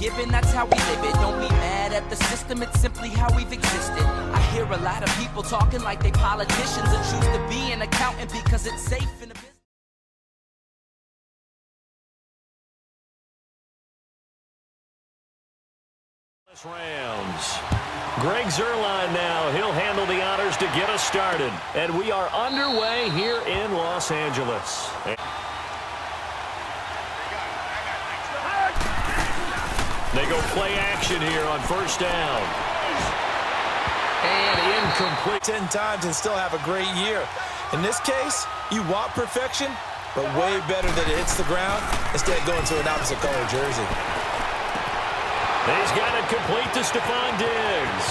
given, that's how we live it. Don't be mad at the system, it's simply how we've existed. I hear a lot of people talking like they politicians and choose to be an accountant because it's safe in the business. Rams. Greg Zuerlein now. He'll handle the honors to get us started. And we are underway here in Los Angeles. They go play action here on first down. And incomplete. 10 times and still have a great year. In this case, you want perfection, but way better that it hits the ground instead of going to an opposite color jersey. He's got it complete to Stephon Diggs.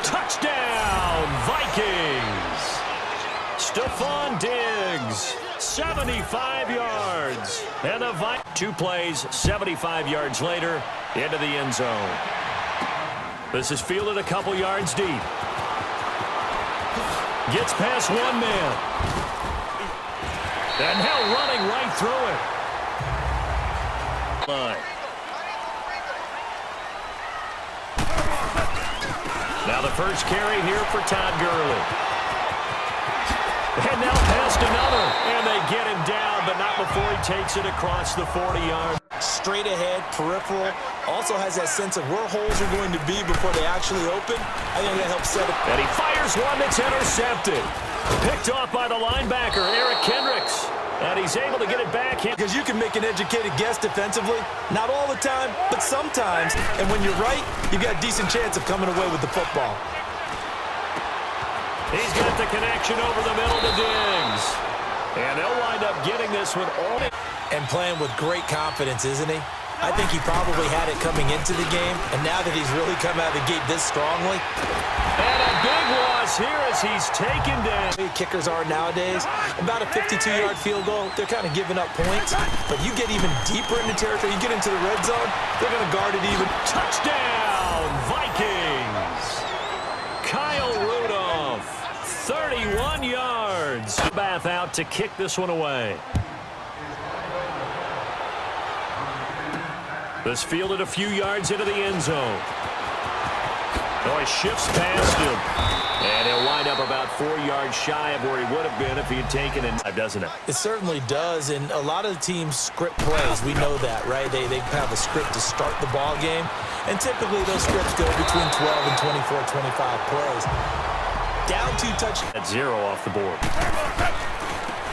Touchdown, Vikings. Stephon Diggs, 75 yards. And the Vikings, 2 plays, 75 yards later, into the end zone. This is fielded a couple yards deep. Gets past one man. And now running right through it. Now the first carry here for Todd Gurley. And now past another. And they get him down, but not before he takes it across the 40-yard. Straight ahead, peripheral. Also has that sense of where holes are going to be before they actually open. I think that helps set it. And he fires one that's intercepted. Picked off by the linebacker, Eric Kendricks. And he's able to get it back. Because you can make an educated guess defensively. Not all the time, but sometimes. And when you're right, you've got a decent chance of coming away with the football. He's got the connection over the middle to Diggs. And they'll wind up getting this one all. And playing with great confidence, isn't he? I think he probably had it coming into the game. And now that he's really come out of the gate this strongly. And a big loss here as he's taken down. Kickers are nowadays. About a 52-yard field goal, they're kind of giving up points. But you get even deeper into territory, you get into the red zone, they're going to guard it even. Touchdown, Vikings. Kyle Rudolph, 31 yards. Bath out to kick this one away. This fielded a few yards into the end zone. Oh, he shifts past him. And he'll wind up about 4 yards shy of where he would have been if he had taken it, doesn't it? It certainly does, and a lot of the teams script plays. We know that, right? They have a script to start the ball game, and typically those scripts go between 12 and 24, 25 plays. Down 2 touchdowns. At 0 off the board.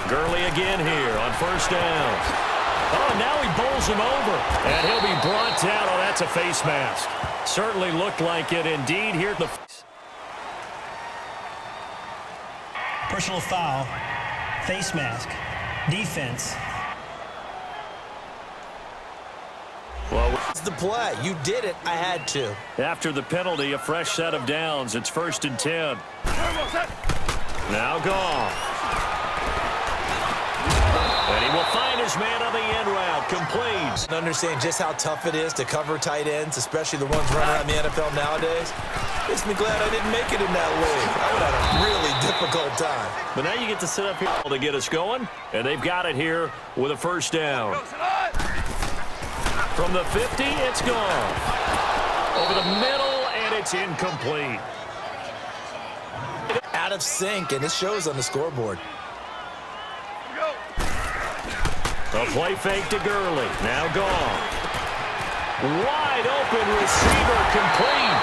Gurley again here on first down. Oh, now he bowls him over, and he'll be brought down. Oh, that's a face mask. Certainly looked like it indeed here at the... Personal foul, face mask, defense. Well, it's the play. You did it. I had to. After the penalty, a fresh set of downs. It's 1st and 10. Now Goff. And he will find his man on the end route. Complete. I understand just how tough it is to cover tight ends, especially the ones running around the NFL nowadays. Makes me glad I didn't make it in that league. I would have had a really difficult time. But now you get to sit up here to get us going, and they've got it here with a first down. From the 50, it's gone. Over the middle, and it's incomplete. Out of sync, and it shows on the scoreboard. A play fake to Gurley. Now gone. Wide open receiver complete.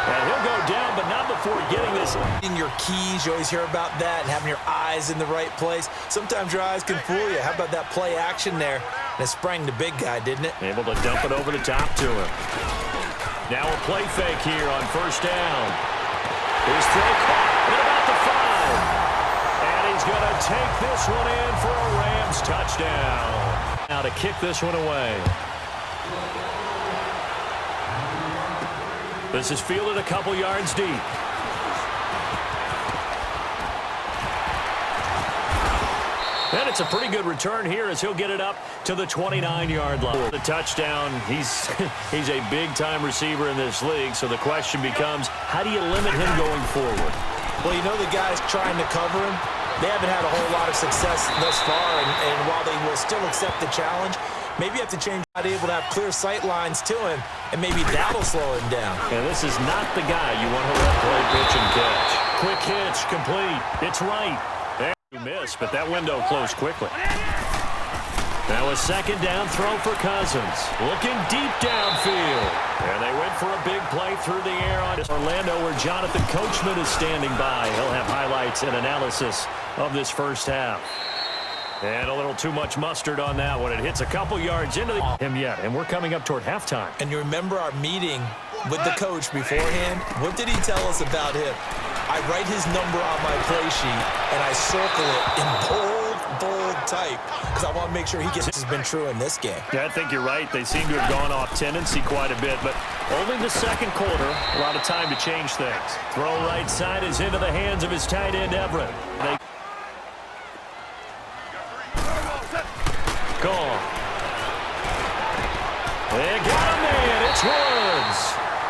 And he'll go down, but not before getting this. In your keys, you always hear about that, and having your eyes in the right place. Sometimes your eyes can fool you. How about that play action there? And it sprang the big guy, didn't it? Able to dump it over the top to him. Now a play fake here on first down. His throw caught at about the 5. And he's going to take this one in for a Rams touchdown. Now to kick this one away. This is fielded a couple yards deep. And it's a pretty good return here as he'll get it up to the 29-yard line. The touchdown, he's a big-time receiver in this league, so the question becomes, how do you limit him going forward? Well, you know the guys trying to cover him, they haven't had a whole lot of success thus far, and while they will still accept the challenge, Maybe you have to change, not able to have clear sight lines to him, and maybe that'll slow him down. And this is not the guy you want to let play pitch and catch. Quick hitch, complete. It's right. And you missed, but that window closed quickly. Now a second down throw for Cousins. Looking deep downfield. And they went for a big play through the air on Orlando, where Jonathan Coachman is standing by. He'll have highlights and analysis of this first half. And a little too much mustard on that one. It hits a couple yards into him yet, and we're coming up toward halftime. And you remember our meeting with the coach beforehand? What did he tell us about him? I write his number on my play sheet, and I circle it in bold type, because I want to make sure he gets. This has been true in this game. Yeah, I think you're right. They seem to have gone off tendency quite a bit, but only the second quarter. A lot of time to change things. Throw right side is into the hands of his tight end, Everett. Gone. They got him there. It's Woods.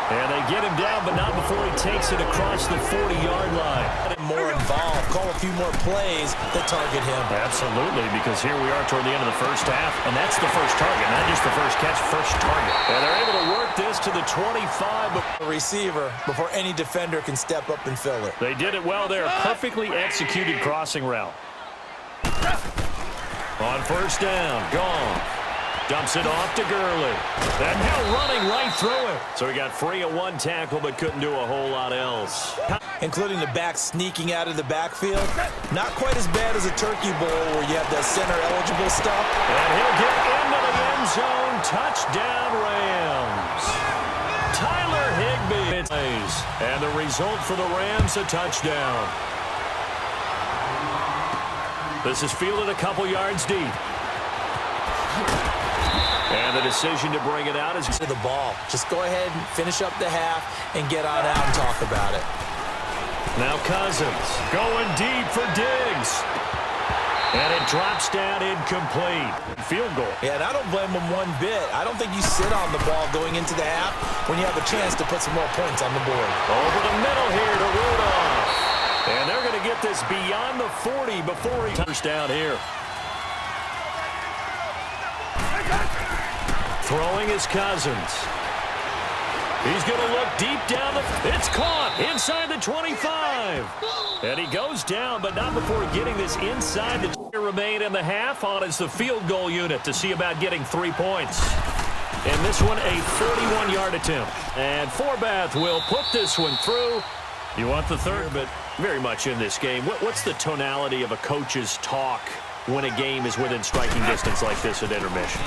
And they get him down, but not before he takes it across the 40-yard line. More involved. Call a few more plays that target him. Absolutely, because here we are toward the end of the first half, and that's the first target, not just the first catch, first target. And they're able to work this to the 25. A receiver before any defender can step up and fill it. They did it well there. Perfectly executed crossing route. On first down, gone. Dumps it off to Gurley. And now running right through it. So he got free of one tackle, but couldn't do a whole lot else. Including the back sneaking out of the backfield. Not quite as bad as a turkey bowl where you have that center-eligible stuff. And he'll get into the end zone. Touchdown, Rams. Tyler Higbee. And the result for the Rams, a touchdown. This is fielded a couple yards deep. And the decision to bring it out is to the ball. Just go ahead and finish up the half and get on out and talk about it. Now Cousins going deep for Diggs. And it drops down incomplete. Field goal. Yeah, and I don't blame him one bit. I don't think you sit on the ball going into the half when you have a chance to put some more points on the board. Over the middle here to Rudolph. And they're going to get this beyond the 40 before he touches down here. Throwing is Cousins. He's going to look deep down it's caught inside the 25. And he goes down, but not before getting this inside the remain in the half on as the field goal unit to see about getting 3 points. And this one, a 41-yard attempt. And Forbath will put this one through. You want the third, but very much in this game. What's the tonality of a coach's talk when a game is within striking distance like this at intermission?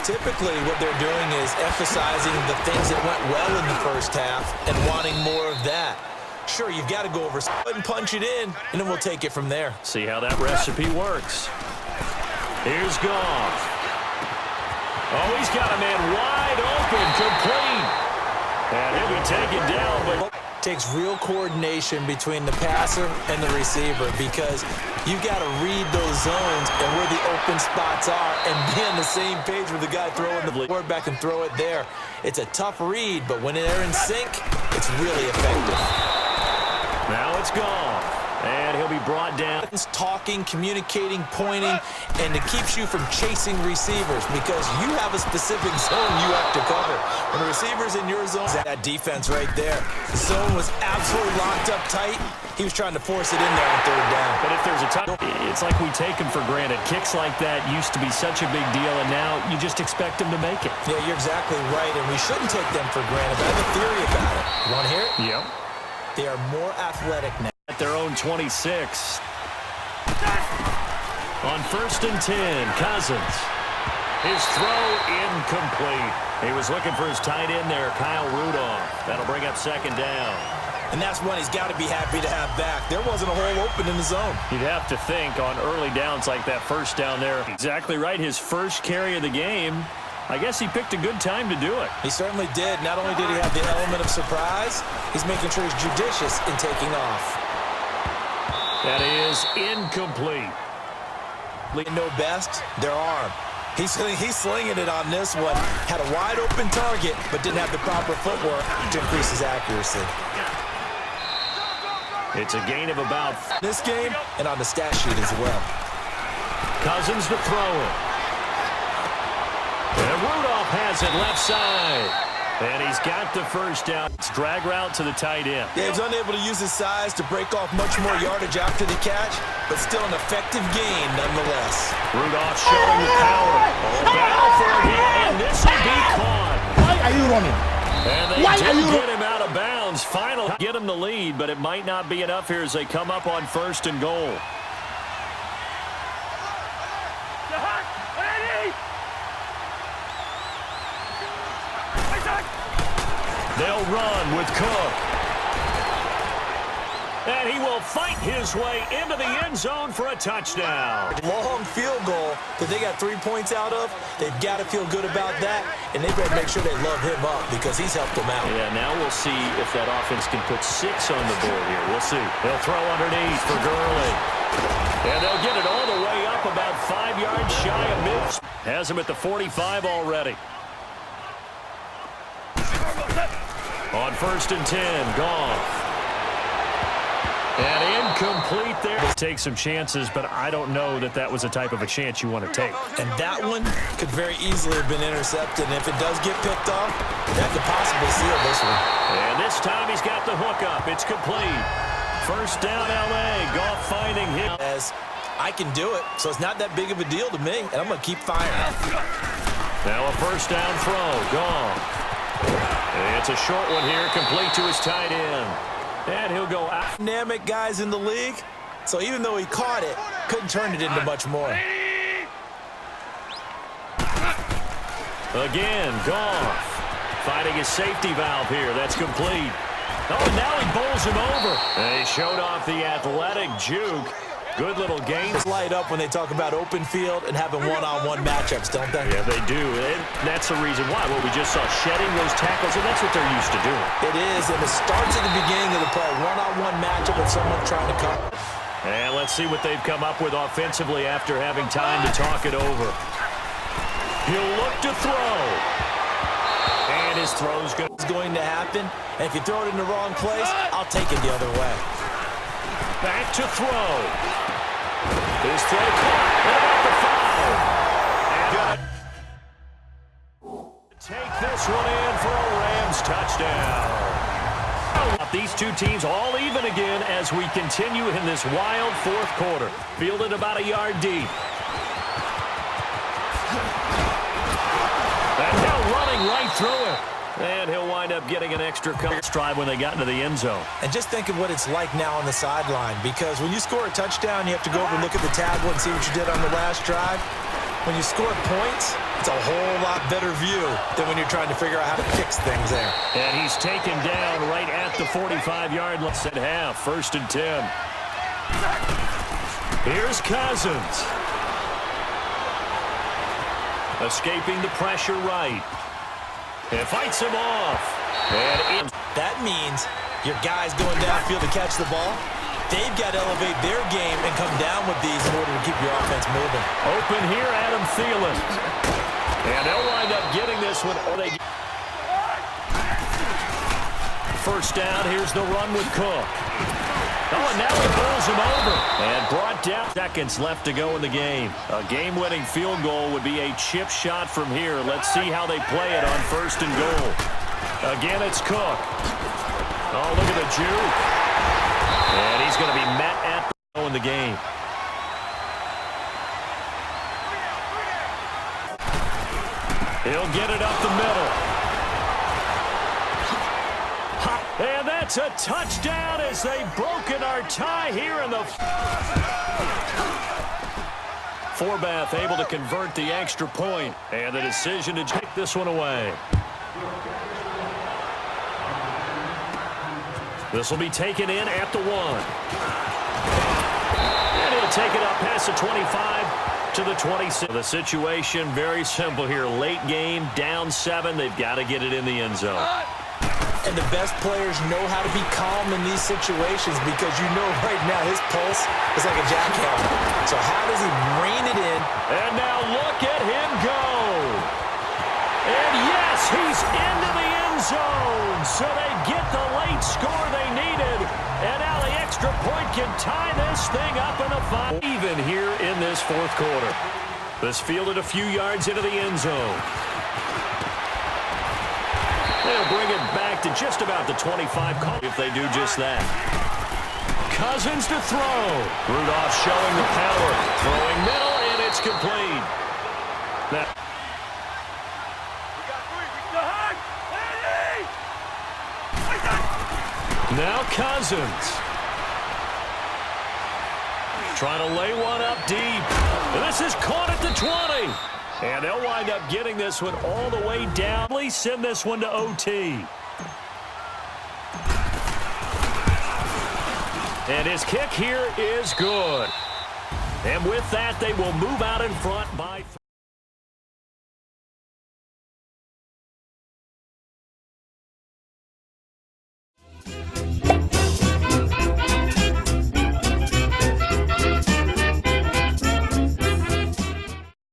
Typically, what they're doing is emphasizing the things that went well in the first half and wanting more of that. Sure, you've got to go over and punch it in, and then we'll take it from there. See how that recipe works. Here's Goff. Oh, he's got a man wide open, complete. And he'll be taken down, but takes real coordination between the passer and the receiver, because you've got to read those zones and where the open spots are and be on the same page with the guy throwing the quarterback and throw it there. It's a tough read, but when they're in sync, it's really effective. Now it's gone. And he'll be brought down. It's talking, communicating, pointing, and it keeps you from chasing receivers because you have a specific zone you have to cover. When the receiver's in your zone, that defense right there. The zone was absolutely locked up tight. He was trying to force it in there on third down. But if there's a time, it's like we take him for granted. Kicks like that used to be such a big deal, and now you just expect him to make it. Yeah, you're exactly right, and we shouldn't take them for granted. But I have a theory about it. You want to hear it? Yep. They are more athletic now. At their own 26. On 1st and 10, Cousins. His throw incomplete. He was looking for his tight end there, Kyle Rudolph. That'll bring up 2nd down. And that's one he's got to be happy to have back. There wasn't a hole open in the zone. You'd have to think on early downs like that first down there. Exactly right. His first carry of the game. I guess he picked a good time to do it. He certainly did. Not only did he have the element of surprise, he's making sure he's judicious in taking off. That is incomplete. They know best, their arm. He's slinging it on this one. Had a wide open target, but didn't have the proper footwork to increase his accuracy. It's a gain of about this game and on the stat sheet as well. Cousins to throw it. has it left side. And he's got the first down. It's drag route to the tight end. Yeah, he's unable to use his size to break off much more yardage after the catch, but still an effective gain nonetheless. Rudolph showing the power. Battle for it here, and this will be caught. Why are you running? And they did get him out of bounds. Final get him the lead, but it might not be enough here as they come up on 1st and goal. They'll run with Cook. And he will fight his way into the end zone for a touchdown. Long field goal that they got 3 points out of. They've got to feel good about that, and they better make sure they love him up because he's helped them out. Yeah, now we'll see if that offense can put 6 on the board here. We'll see. They'll throw underneath for Gurley. And they'll get it all the way up about 5 yards shy of mid. Has him at the 45 already. On 1st and 10, Goff. And incomplete there. Take some chances, but I don't know that that was the type of a chance you want to take. And that one could very easily have been intercepted. And if it does get picked off, that could possibly seal this one. And this time he's got the hook up. It's complete. First down, L.A. Goff finding him. As I can do it, so it's not that big of a deal to me, and I'm going to keep firing. Now a first down throw. Goff. It's a short one here, complete to his tight end. And he'll go out. Dynamic guys in the league, so even though he caught it, couldn't turn it into much more. Again, Goff finding his safety valve here. That's complete. Oh, and now he bowls him over. And he showed off the athletic juke. Good little game. Light up when they talk about open field and having one-on-one matchups, don't they? Yeah, they do. And that's the reason why. Well, we just saw shedding those tackles, and that's what they're used to doing. It is, and it starts at the beginning of the play. One-on-one matchup with someone trying to cut. And let's see what they've come up with offensively after having time to talk it over. He'll look to throw. And his throw's good. It's going to happen, and if you throw it in the wrong place, I'll take it the other way. Back to throw. His throw caught. And about the foul. And take this one in for a Rams touchdown. These two teams all even again as we continue in this wild 4th quarter. Fielded about a yard deep. And now running right through it. And he'll wind up getting an extra drive when they got into the end zone. And just think of what it's like now on the sideline, because when you score a touchdown, you have to go over and look at the tablet and see what you did on the last drive. When you score points, it's a whole lot better view than when you're trying to figure out how to fix things there. And he's taken down right at the 45-yard line at half. 1st and 10. Here's Cousins. Escaping the pressure right. And fights him off. And that means your guys going downfield to catch the ball, they've got to elevate their game and come down with these in order to keep your offense moving. Open here, Adam Thielen. And they'll wind up getting this one. First down, here's the run with Cook. Oh, and now he bowls him over. And brought down. Seconds left to go in the game. A game-winning field goal would be a chip shot from here. Let's see how they play it on 1st and goal. Again, it's Cook. Oh, look at the juke. And he's going to be met at the in the game. He'll get it up the middle. And that's a touchdown as they've broken our tie here in the... Forbath able to convert the extra point, and the decision to take this one away. This will be taken in at the 1. And he'll take it up past the 25 to the 26. The situation very simple here. Late game, down 7. They've got to get it in the end zone. And the best players know how to be calm in these situations because you know right now his pulse is like a jackhammer. So how does he rein it in? And now look at him go. And yes, he's into the end zone. So they get the late score they needed. And now the extra point can tie this thing up in the final. Even here in this 4th quarter. This fielded a few yards into the end zone. They'll bring it back to just about the 25 if they do just that. Cousins to throw. Rudolph showing the power. Throwing middle, and it's complete. Now Cousins. Trying to lay one up deep. And this is caught at the 20. And they'll wind up getting this one all the way down. Please send this one to OT. And his kick here is good. And with that, they will move out in front by 3.